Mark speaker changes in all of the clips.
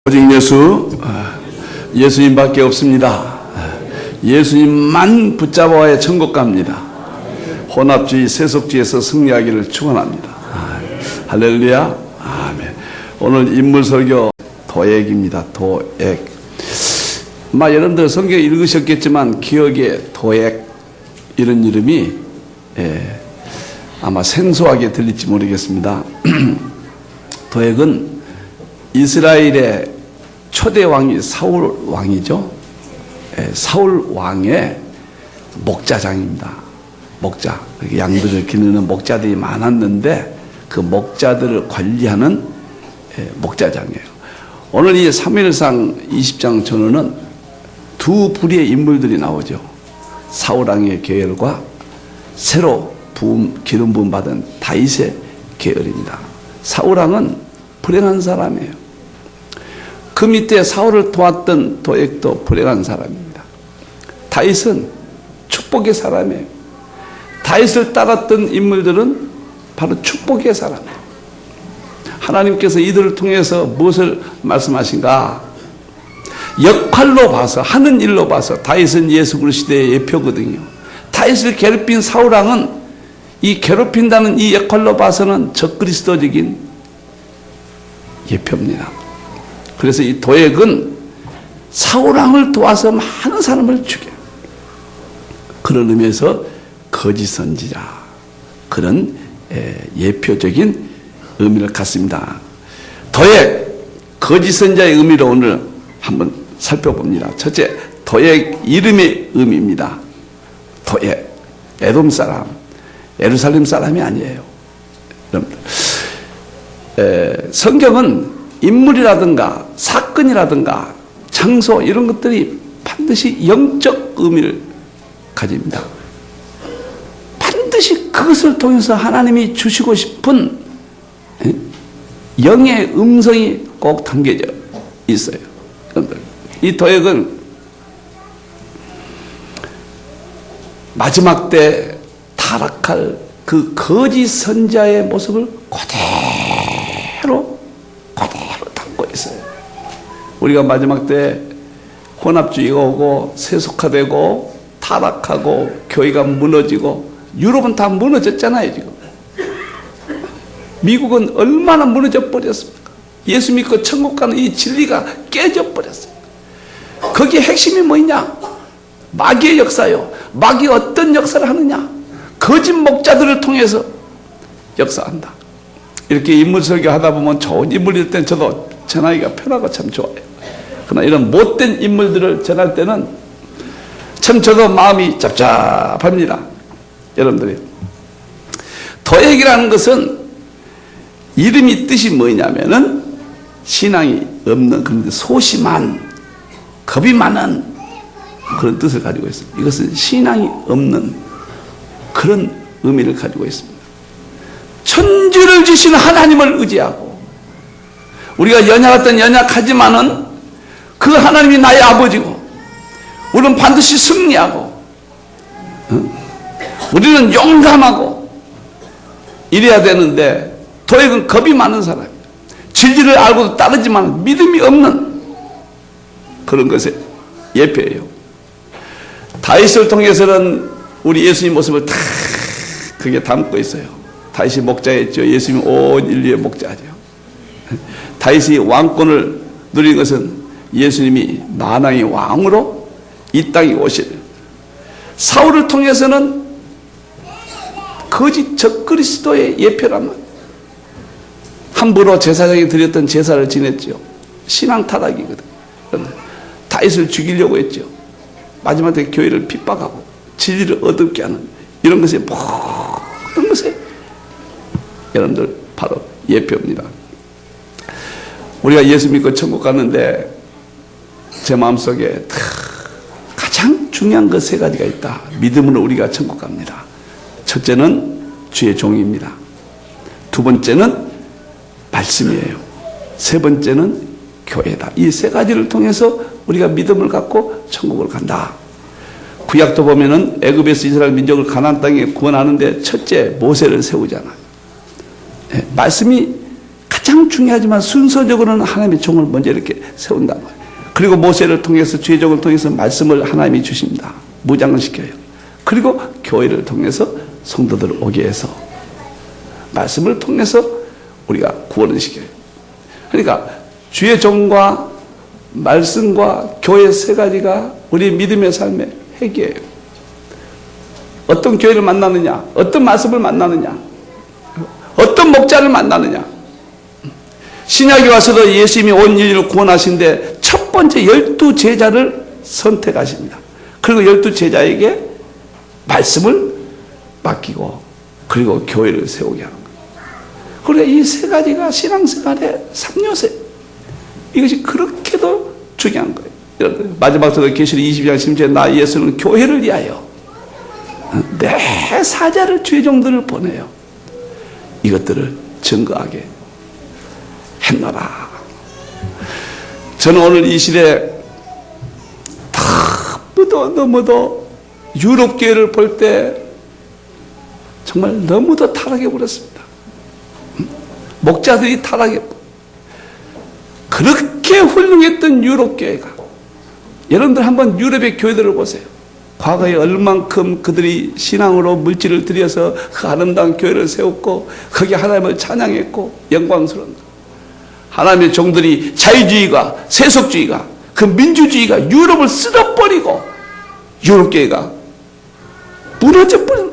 Speaker 1: 오직 예수님밖에 없습니다. 예수님만 붙잡아야 천국 갑니다. 혼합주의, 세속주의에서 승리하기를 축원합니다. 할렐루야. 아멘. 오늘 인물설교 도액입니다. 도액. 여러분들 성경 읽으셨겠지만 기억에 도액 이런 이름이 아마 생소하게 들릴지 모르겠습니다. 도액은 이스라엘의 초대 왕이 사울 왕이죠. 사울 왕의 목자장입니다. 목자. 양들을 기르는 목자들이 많았는데 그 목자들을 관리하는 목자장이에요. 오늘 이 사무엘상 20장 전후는 두 부류의 인물들이 나오죠. 사울 왕의 계열과 새로 기름 부음 받은 다윗의 계열입니다. 사울 왕은 불행한 사람이에요. 그 밑에 사울을 도왔던 도액도 불행한 사람입니다. 다윗은 축복의 사람이에요. 다윗을 따랐던 인물들은 바로 축복의 사람이에요. 하나님께서 이들을 통해서 무엇을 말씀하신가? 역할로 봐서, 하는 일로 봐서 다윗은 예수 그리스도의 예표거든요. 다윗을 괴롭힌 사울 왕은 이 괴롭힌다는 이 역할로 봐서는 적그리스도적인 예표입니다. 그래서 이 도액은 사울 왕을 도와서 많은 사람을 죽여요. 그런 의미에서 거짓 선지자, 그런 예표적인 의미를 갖습니다. 도액, 거짓 선지자의 의미를 오늘 한번 살펴봅니다. 첫째, 도액 이름의 의미입니다. 도액, 에돔 사람, 예루살렘 사람이 아니에요. 여러분들, 성경은 인물이라든가 사건이라든가 장소 이런 것들이 반드시 영적 의미를 가집니다. 반드시 그것을 통해서 하나님이 주시고 싶은 영의 음성이 꼭 담겨져 있어요. 이 도액은 마지막 때 타락할 그 거짓 선지자의 모습을 그대로 담고 있어요. 우리가 마지막 때 혼합주의가 오고 세속화되고 타락하고 교회가 무너지고, 유럽은 다 무너졌잖아요. 지금 미국은 얼마나 무너져 버렸습니까? 예수 믿고 천국 가는 이 진리가 깨져 버렸어요. 거기에 핵심이 뭐냐? 마귀의 역사요. 마귀 어떤 역사를 하느냐? 거짓 목자들을 통해서 역사한다. 이렇게 인물 설교하다 보면 좋은 인물일 땐 저도 전하기가 편하고 참 좋아요. 그러나 이런 못된 인물들을 전할 때는 참 저도 마음이 짭짭합니다. 여러분들이 도액이라는 것은 이름이 뜻이 뭐냐면은 신앙이 없는, 그런데 소심한, 겁이 많은 그런 뜻을 가지고 있습니다. 이것은 신앙이 없는 그런 의미를 가지고 있습니다. 천지를 지신 하나님을 의지하고, 우리가 연약했던 연약하지만은 그 하나님이 나의 아버지고, 우리는 반드시 승리하고, 우리는 용감하고 이래야 되는데, 도액은 겁이 많은 사람이에요. 진리를 알고도 따르지만 믿음이 없는 그런 것의 예표예요. 다윗을 통해서는 우리 예수님 모습을 다 그게 담고 있어요. 다윗이 목자였죠. 예수님은 온 인류의 목자죠. 다윗이 왕권을 누린 것은 예수님이 만왕의 왕으로 이 땅에 오실, 사울을 통해서는 거짓 적그리스도의 예표란 말이에요. 함부로 제사장이 드렸던 제사를 지냈죠. 신앙 타락이거든. 다윗을 죽이려고 했죠. 마지막에 교회를 핍박하고 진리를 어둡게 하는 이런 것의 모든 것에 여러분들 바로 예표입니다. 우리가 예수 믿고 천국 갔는데 제 마음속에 가장 중요한 것 세 가지가 있다. 믿음으로 우리가 천국 갑니다. 첫째는 주의 종입니다. 두 번째는 말씀이에요. 세 번째는 교회다. 이 세 가지를 통해서 우리가 믿음을 갖고 천국을 간다. 구약도 보면은 애굽에서 이스라엘 민족을 가나안 땅에 구원하는데 첫째 모세를 세우잖아요. 말씀이 가장 중요하지만 순서적으로는 하나님의 종을 먼저 이렇게 세운다. 그리고 모세를 통해서 주의 종을 통해서 말씀을 하나님이 주십니다. 무장을 시켜요. 그리고 교회를 통해서 성도들을 오게 해서 말씀을 통해서 우리가 구원을 시켜요. 그러니까 주의 종과 말씀과 교회 세 가지가 우리 믿음의 삶의 핵이에요. 어떤 교회를 만나느냐, 어떤 말씀을 만나느냐, 어떤 목자를 만나느냐. 신약에 와서도 예수님이 온 인류를 구원하신데 첫 번째 12제자를 선택하십니다. 그리고 12제자에게 말씀을 맡기고 그리고 교회를 세우게 하는 거예요. 그러니까 이 세 가지가 신앙생활의 3요새, 이것이 그렇게도 중요한 거예요. 마지막 서도 계시록 22장 10절에 나 예수는 교회를 위하여 내 사자를 주의 종들을 보내요. 이것들을 증거하게 했노라. 저는 오늘 이 시대에 너무도 유럽 교회를 볼 때 정말 너무도 타락해 버렸습니다. 목자들이 타락해, 그렇게 훌륭했던 유럽 교회가, 여러분들 한번 유럽의 교회들을 보세요. 과거에 얼만큼 그들이 신앙으로 물질을 들여서 그 아름다운 교회를 세웠고 거기에 하나님을 찬양했고 영광스러운 것. 하나님의 종들이 자유주의가, 세속주의가, 그 민주주의가 유럽을 쓸어버리고 유럽교회가 무너져버린,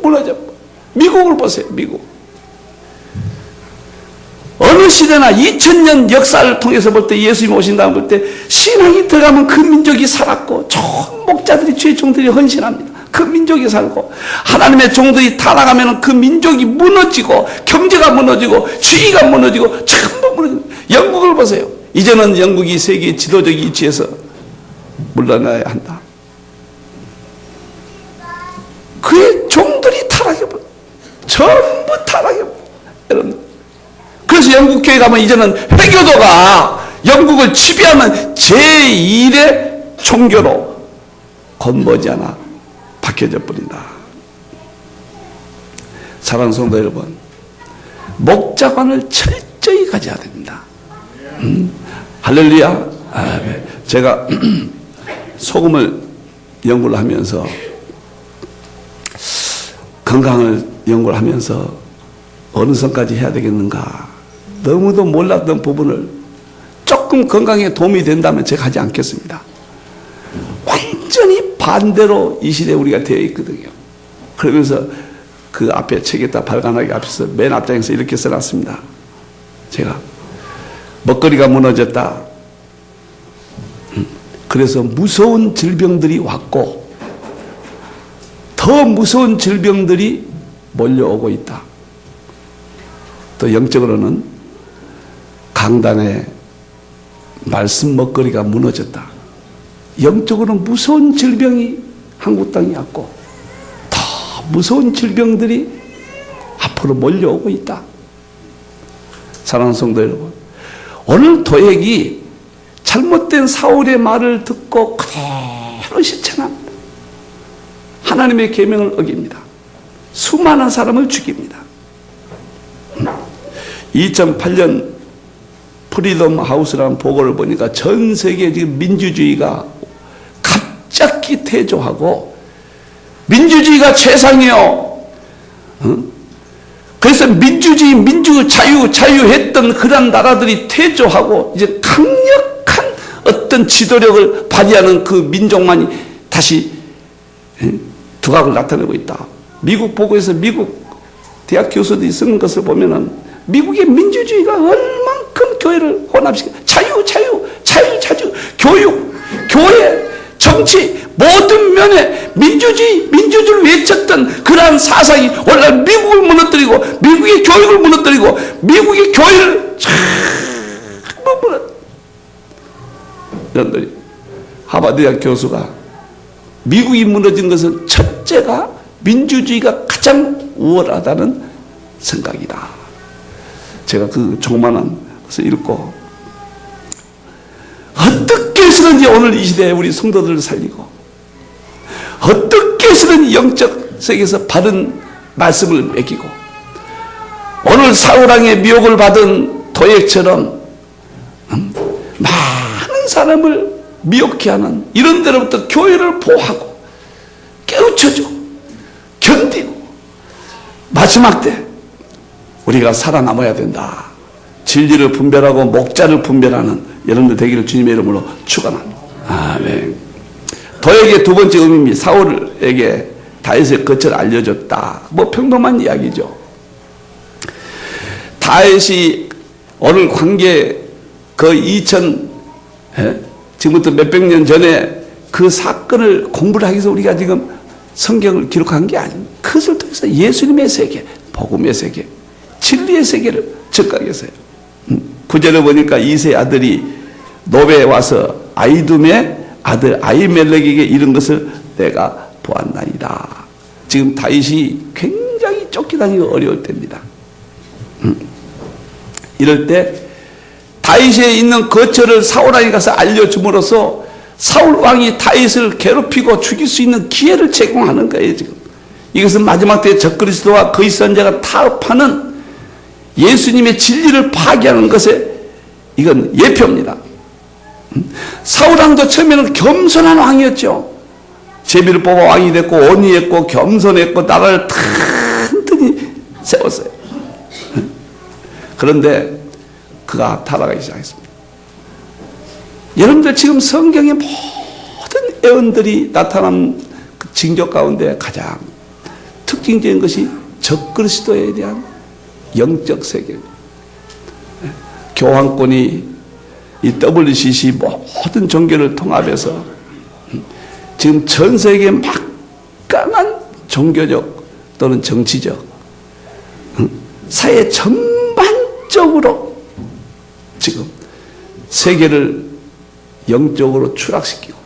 Speaker 1: 무너져. 미국을 보세요. 미국 어느 시대나 2000년 역사를 통해서 볼 때, 예수님 오신 다음 볼 때 신앙이 들어가면 그 민족이 살았고 좋은 목자들이, 주의 종들이 헌신합니다. 그 민족이 살고, 하나님의 종들이 타락하면 그 민족이 무너지고 경제가 무너지고 주의가 무너지고 전부 무너지고. 영국을 보세요. 이제는 영국이 세계 지도적 위치에서 물러나야 한다. 그의 종들이 타락해버려. 전부 타락해버려. 여러분, 그래서 영국 교회 가면 이제는 회교도가 영국을 지배하는 제1의 종교로 겉머지 않아 바뀌어져 버린다. 사랑하는 성도 여러분, 목자관을 철저히 가져야 됩니다. 할렐루야. 제가 소금을 연구를 하면서, 건강을 연구를 하면서 어느 선까지 해야 되겠는가, 너무도 몰랐던 부분을 조금 건강에 도움이 된다면 제가 하지 않겠습니다. 완전히 반대로 이 시대에 우리가 되어 있거든요. 그러면서 그 앞에 책에다 발간하기 앞에서 맨 앞장에서 이렇게 써놨습니다. 제가 먹거리가 무너졌다. 그래서 무서운 질병들이 왔고 더 무서운 질병들이 몰려오고 있다. 또 영적으로는 강단에 말씀 먹거리가 무너졌다. 영적으로는 무서운 질병이 한국 땅에 왔고 더 무서운 질병들이 앞으로 몰려오고 있다. 사랑하는 성도 여러분, 오늘 도액이 잘못된 사울의 말을 듣고 그대로 실천합니다. 하나님의 계명을 어깁니다. 수많은 사람을 죽입니다. 2008년 프리덤 하우스라는 보고를 보니까 전 세계 지금 민주주의가 갑자기 퇴조하고, 민주주의가 최상이요. 그래서 민주주의, 자유했던 그런 나라들이 퇴조하고 이제 강력한 어떤 지도력을 발휘하는 그 민족만이 다시 두각을 나타내고 있다. 미국 보고에서 미국 대학 교수들이 쓰는 것을 보면은 미국의 민주주의가 얼만큼 교회를 혼합시켜, 자유, 교육, 교회, 정치, 모든 면에 민주주의를 외쳤던 그러한 사상이 오늘날 미국을 무너뜨리고, 미국의 교육을 무너뜨리고, 미국의 교회를 전부 무너뜨려. 여러분들이, 하버드 대학 교수가 미국이 무너진 것은 첫째가 민주주의가 가장 우월하다는 생각이다. 제가 그 조그마한 것을 읽고, 어떻게 해서든지 오늘 이 시대에 우리 성도들을 살리고, 어떻게 해서든지 영적 세계에서 바른 말씀을 매기고, 오늘 오늘 사울왕의 미혹을 받은 도액처럼 많은 사람을 미혹해 하는 이런 데로부터 교회를 보호하고 깨우쳐주고 견디고 마지막 때 우리가 살아남아야 된다. 진리를 분별하고 목자를 분별하는 여러분들 되기를 주님의 이름으로 축원합니다. 아멘. 도액의 두 번째 의미입니다. 사울에게 다윗의 거처를 알려줬다. 뭐 평범한 이야기죠. 다윗이 오늘 관계 그 2000 지금부터 몇백 년 전에 그 사건을 공부를 하기 위해서 우리가 지금 성경을 기록한 게 아닙니다. 그것을 통해서 예수님의 세계, 복음의 세계, 진리의 세계를 전가하기 위해서요. 9절에 보니까 이세 아들이 노베에 와서 아이둠의 아들 아히멜렉에게 이른 것을 내가 보았나이다. 지금 다윗이 굉장히 쫓기다니기 어려울 때입니다. 이럴 때 다윗에 있는 거처를 사울왕이 가서 알려줌으로써 사울왕이 다윗을 괴롭히고 죽일 수 있는 기회를 제공하는 거예요. 지금 이것은 마지막 때에 적그리스도와 그의 선자가 타협하는 예수님의 진리를 파괴하는 것에 이건 예표입니다. 사울왕도 처음에는 겸손한 왕이었죠. 제비를 뽑아 왕이 됐고 온유했고 겸손했고 나라를 튼튼히 세웠어요. 그런데 그가 타락하기 시작했습니다. 여러분들 지금 성경의 모든 예언들이 나타난 그 징조 가운데 가장 특징적인 것이 적그리스도에 대한 영적 세계입니다. 교황권이 이 WCC 모든 종교를 통합해서 지금 전 세계에 막강한 종교적 또는 정치적 사회 전반적으로 지금 세계를 영적으로 추락시키고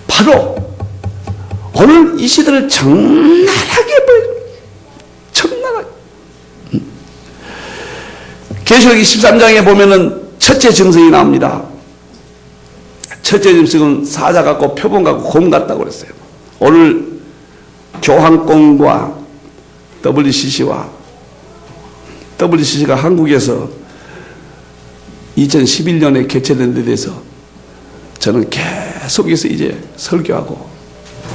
Speaker 1: 바로 오늘 이 시대를 적나라하게 보여줍니다. 적나라하게. 계시록 13장에 보면은 첫째 증상이 나옵니다. 첫째 증상은 사자 같고 표범 같고 곰 같다고 그랬어요. 오늘 교황권과 WCC가 한국에서 2011년에 개최된 데 대해서 저는 계속해서 이제 설교하고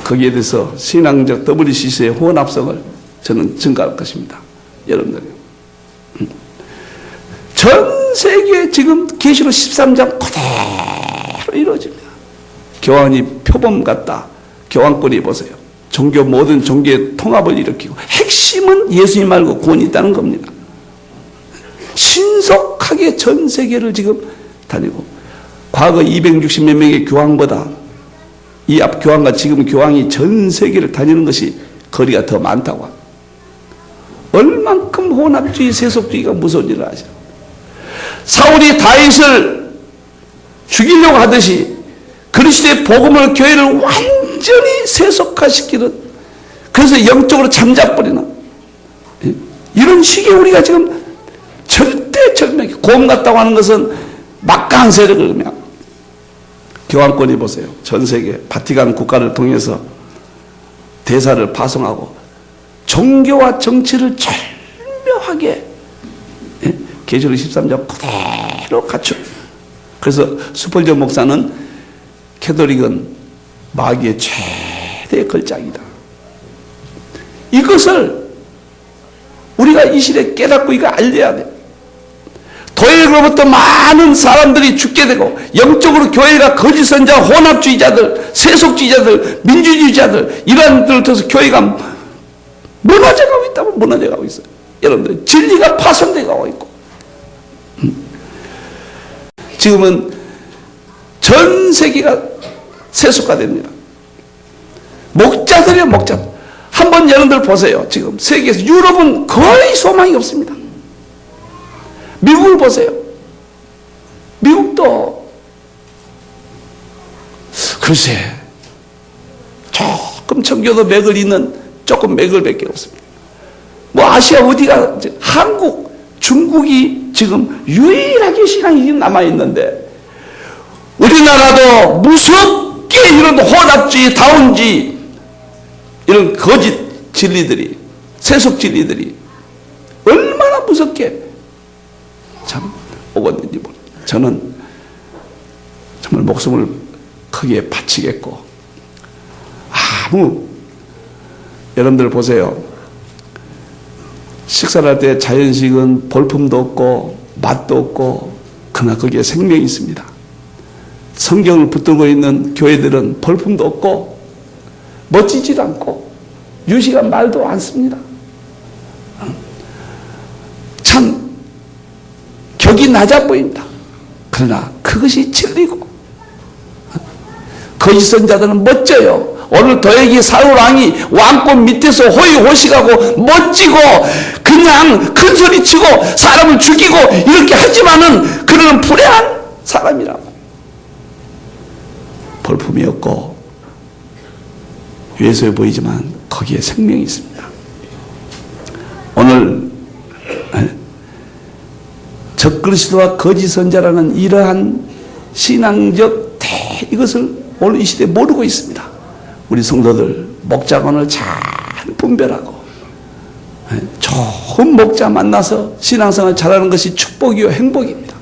Speaker 1: 거기에 대해서 신앙적 WCC의 혼합성을 저는 증가할 것입니다. 여러분들 전 세계에 지금 계시록 13장 그대로 이루어집니다. 교황이 표범 같다. 교황권이 보세요. 모든 종교의 통합을 일으키고 핵심은 예수님 말고 구원이 있다는 겁니다. 신속하게 전 세계를 지금 다니고 과거 260몇 명의 교황보다 이 앞 교황과 지금 교황이 전 세계를 다니는 것이 거리가 더 많다고 합니다. 얼만큼 혼합주의 세속주의가 무서운 일을 하죠. 사울이 다윗을 죽이려고 하듯이 그리스도의 복음을 교회를 완전히 세속화시키는 그래서 영적으로 잠자버리는 이런 식의 우리가 지금 절대 절명이 곰 같다고 하는 것은 막강한 세력을 의미합니다. 교황권이 보세요. 전 세계 바티칸 국가를 통해서 대사를 파송하고 종교와 정치를 절묘하게 계시록 13장 그대로 갖춰. 그래서 스펄전 목사는 캐톨릭은 마귀의 최대의 걸작이다. 이것을 우리가 이 시대에 깨닫고 이거 알려야 돼. 도액으로부터 많은 사람들이 죽게 되고 영적으로 교회가 거짓 선자, 혼합주의자들, 세속주의자들, 민주주의자들 이러한 들을 통해서 교회가 무너져가고 있다면 무너져가고 있어요. 여러분들 진리가 파손돼가고 있고 지금은 전 세계가 세속화됩니다. 목자들이에요. 목자들. 한번 여러분들 보세요. 지금 세계에서 유럽은 거의 소망이 없습니다. 미국을 보세요. 미국도 글쎄 조금 청교도 맥을 잇는 조금 맥을밖에 없습니다. 뭐 아시아 어디가 한국, 중국이 지금 유일하게 신앙이 남아있는데 우리나라도 무섭게 이런 혼합주의, 다운주의 이런 거짓 진리들이 세속 진리들이 얼마나 무섭게 참 오겠는지 모릅니다. 저는 정말 목숨을 크게 바치겠고, 여러분들 보세요. 식사를 할 때 자연식은 볼품도 없고 맛도 없고, 그러나 거기에 생명이 있습니다. 성경을 붙들고 있는 교회들은 볼품도 없고 멋지지도 않고 유식한 말도 않습니다. 참 격이 낮아 보인다. 그러나 그것이 진리고, 거짓 선자들은 멋져요. 오늘 도액이 사울 왕이 왕권 밑에서 호의호식하고 멋지고 그냥 큰 소리 치고 사람을 죽이고 이렇게 하지만은 그는 불행한 사람이라고. 볼품이 없고 외소해 보이지만 거기에 생명이 있습니다. 오늘 적그리스도와 거짓 선자라는 이러한 신앙적 이것을 오늘 이 시대에 모르고 있습니다. 우리 성도들 목자관을 잘 분별하고 좋은 목자 만나서 신앙생활 잘하는 것이 축복이요 행복입니다.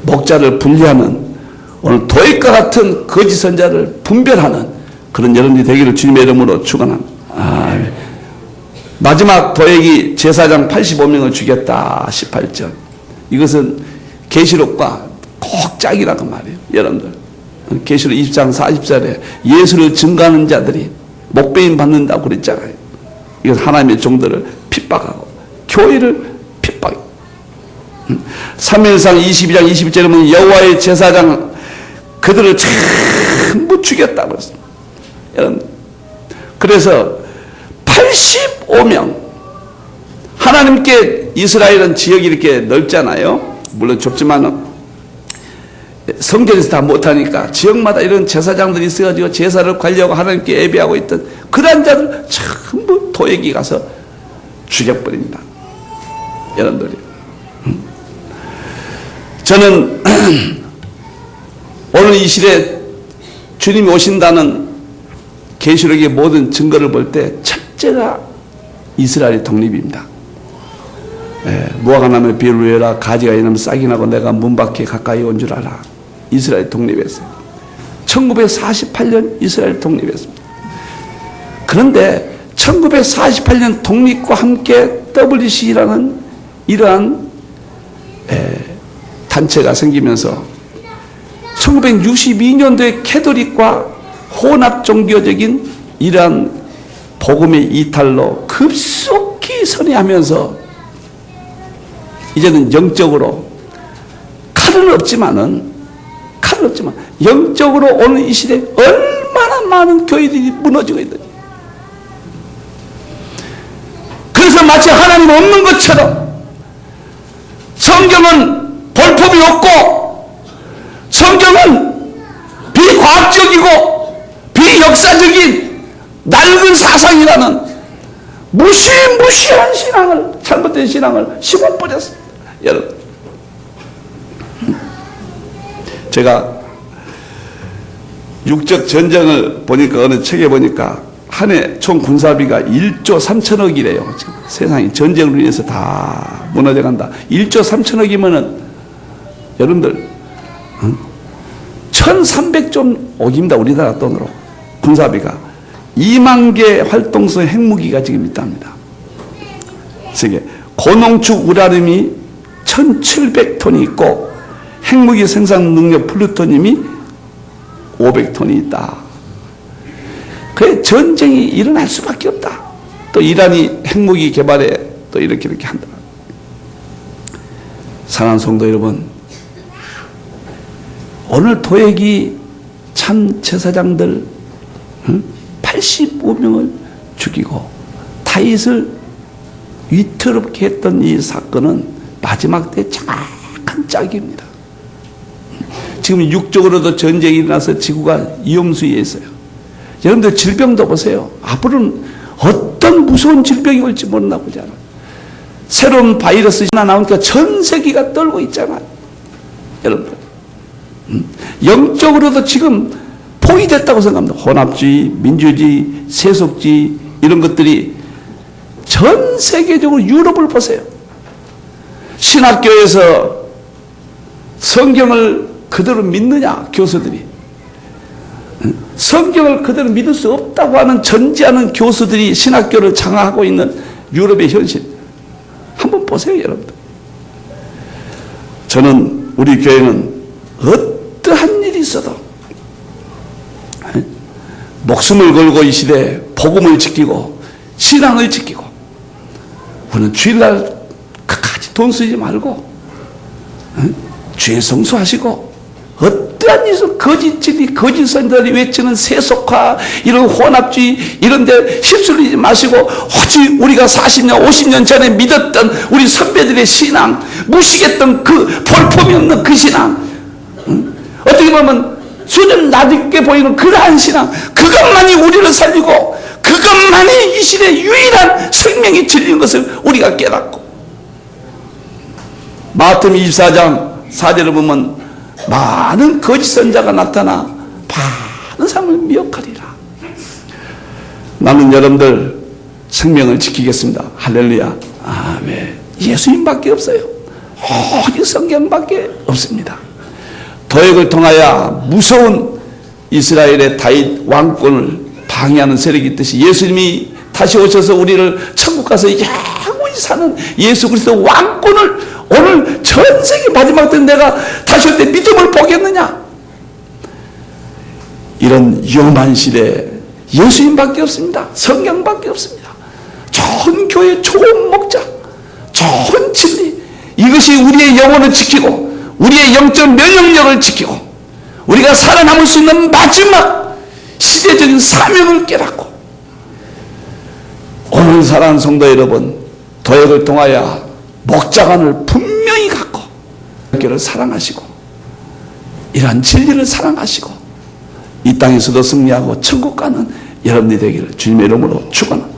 Speaker 1: 목자를 분리하는, 오늘 도액과 같은 거짓 선자를 분별하는 그런 여러분이 되기를 주님의 이름으로 축원합니다. 마지막 도액이 제사장 85명을 죽였다. 18절. 이것은 계시록과 꼭 짝이라고 말이에요. 여러분들 계시록 20장 40절에 예수를 증거하는 자들이 목배임 받는다고 그랬잖아요. 이건 하나님의 종들을 핍박하고 교회를 핍박해요. 3일상 22장 21절에 보면 여호와의 제사장 그들을 전부 죽였다고 했습니다. 여러분, 그래서 85명, 하나님께 이스라엘은 지역이 이렇게 넓잖아요. 물론 좁지만은 성전에서 다 못하니까 지역마다 이런 제사장들이 있어가지고 제사를 관리하고 하나님께 예배하고 있던 그런 자들 전부 도액이 가서 죽여버립니다. 여러분들이. 저는 오늘 이 시대에 주님이 오신다는 계시록의 모든 증거를 볼 때 첫째가 이스라엘의 독립입니다. 무화과 나무에 비를 외라 가지가 있으면 싹이 나고 내가 문 밖에 가까이 온 줄 알아. 이스라엘 독립했어요. 1948년 이스라엘 독립했습니다. 그런데 1948년 독립과 함께 WC라는 이러한 단체가 생기면서 1962년도에 캐톨릭과 혼합 종교적인 이러한 복음의 이탈로 급속히 선회하면서 이제는 영적으로 칼은 없지만 영적으로 오늘 이 시대에 얼마나 많은 교회들이 무너지고 있는지. 그래서 마치 하나님 없는 것처럼 성경은 볼품이 없고 성경은 비과학적이고 비역사적인 낡은 사상이라는 무시무시한 신앙을, 잘못된 신앙을 심어버렸습니다. 여러분, 제가 육적 전쟁을 보니까 어느 책에 보니까 한 해 총 군사비가 1조 3천억이래요. 지금 세상이 전쟁을 위해서 다 무너져 간다. 1조 3천억이면은 여러분들 1300조 우리나라 돈으로 군사비가 2만 개 활동성 핵무기가 지금 있답니다. 세계 고농축 우라늄이 1700톤이 있고 핵무기 생산 능력 플루토늄이 500톤이 있다. 그래 전쟁이 일어날 수밖에 없다. 또 이란이 핵무기 개발에 또 이렇게 한다. 사랑하는 성도 여러분, 오늘 도액이 참 제사장들 85명을 죽이고 다윗을 위태롭게 했던 이 사건은 마지막 때 정확한 짝입니다. 지금 육적으로도 전쟁이 일어나서 지구가 위험수위에 있어요. 여러분들 질병도 보세요. 앞으로는 어떤 무서운 질병이 올지 모른다 보잖아요. 새로운 바이러스 하나 나오니까 전 세계가 떨고 있잖아요. 여러분들 영적으로도 지금 포위됐다고 생각합니다. 혼합주의, 민주주의, 세속주의 이런 것들이 전 세계적으로 유럽을 보세요. 신학교에서 성경을 그대로 믿느냐, 교수들이. 성경을 그대로 믿을 수 없다고 하는 전지하는 교수들이 신학교를 장악하고 있는 유럽의 현실. 한번 보세요, 여러분들. 저는 우리 교회는 어떠한 일이 있어도 목숨을 걸고 이 시대에 복음을 지키고 신앙을 지키고, 우리는 주일날 끝까지 돈 쓰지 말고 주일 성수하시고, 어떠한 일은 거짓 진리, 거짓 선자들이 외치는 세속화, 이런 혼합주의 이런 데 휩쓸리지 마시고, 오직 우리가 40년 50년 전에 믿었던 우리 선배들의 신앙, 무식했던 그 볼품이 없는 그 신앙, 어떻게 보면 수준 낮게 보이는 그러한 신앙, 그것만이 우리를 살리고 그것만이 이 시대의 유일한 생명이 진리인 것을 우리가 깨닫고, 마태복음 24장 4절을 보면 많은 거짓 선자가 나타나 많은 사람을 미혹하리라. 나는 여러분들 생명을 지키겠습니다. 할렐루야. 아멘. 예수님밖에 없어요. 오직 성경밖에 없습니다. 도역을 통하여 무서운 이스라엘의 다윗 왕권을 방해하는 세력이 있듯이, 예수님이 다시 오셔서 우리를 천국 가서 영원히 사는 예수 그리스도 왕권을 오늘 전 세계 마지막 때 내가 다시 올 때 믿음을 보겠느냐? 이런 위험한 시대에 예수님밖에 없습니다. 성경밖에 없습니다. 좋은 교회, 좋은 목자, 좋은 진리, 이것이 우리의 영혼을 지키고 우리의 영적 면역력을 지키고 우리가 살아남을 수 있는 마지막 시대적인 사명을 깨닫고, 오늘 사랑하는 성도 여러분, 도역을 통하여 목자관을 분명히 갖고 교회를 사랑하시고 이러한 진리를 사랑하시고 이 땅에서도 승리하고 천국 가는 여러분이 되기를 주님의 이름으로 축원합니다.